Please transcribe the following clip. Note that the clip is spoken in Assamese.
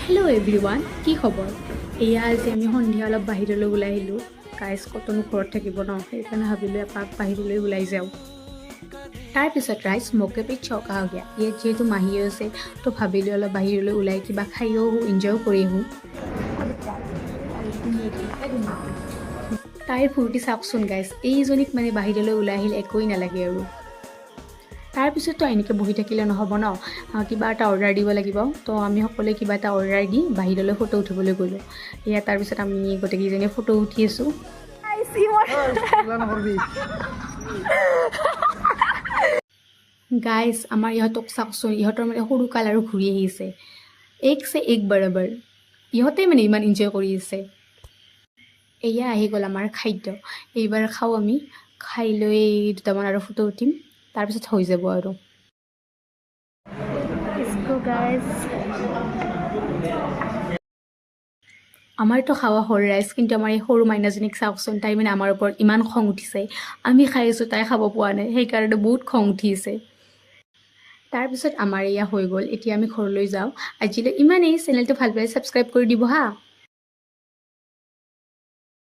হেল্ল' এভৰিৱান, কি খবৰ? এয়া আজি আমি সন্ধিয়া অলপ বাহিৰলৈ ওলাই আহিলোঁ। গাইজ কতনো ঘৰত থাকিব ন, সেইকাৰণে ভাবিলোঁ এপাক বাহিৰলৈ ওলাই যাওঁ। তাৰপিছত ৰাইজ মৌকে পিত চৌকা হৈ গয়া। ইয়াত যিহেতু মাহী আছে তো ভাবিলোঁ অলপ বাহিৰলৈ ওলাই কিবা খাইও আহোঁ, এনজয়ো কৰি আহোঁ। তাইৰ ফূৰ্তি চাওকচোন গাইজ, এইজনীক মানে বাহিৰলৈ ওলাই আহিলে একোৱেই নালাগে আৰু। তাৰপিছততো এনেকৈ বহি থাকিলে নহ'ব ন, কিবা এটা অৰ্ডাৰ দিব লাগিব। তো আমি সকলোৱে কিবা এটা অৰ্ডাৰ দি বাহিৰলৈ ফটো উঠিবলৈ গ'লোঁ। এয়া তাৰপিছত আমি গোটেইকেইজনীয়ে ফটো উঠি আছোঁ। গাইজ আমাৰ ইহঁতক চাওকচোন, ইহঁতৰ মানে সৰু কাল আৰু ঘূৰি আহিছে। এক চে এক বৰাবৰ, ইহঁতে মানে ইমান এনজয় কৰি আছে। এয়া আহি গ'ল আমাৰ খাদ্য। এইবাৰ খাওঁ আমি, খাই লৈ দুটামান আৰু ফটো উঠিম, তাৰপিছত হৈ যাব আৰু। আমাৰতো খাৱা হ'ল ৰাইজ, কিন্তু আমাৰ এই সৰু মাইনাজনীক চাওকচোন, তাই মানে আমাৰ ওপৰত ইমান খং উঠিছে। আমি খাই আছোঁ, তাই খাব পোৱা নাই, সেইকাৰণে বহুত খং উঠিছে। তাৰপিছত আমাৰ এয়া হৈ গ'ল, এতিয়া আমি ঘৰলৈ যাওঁ। আজিলৈ ইমানেই। চেনেলটো ভাল পালে ছাবস্ক্ৰাইব কৰি দিব হা।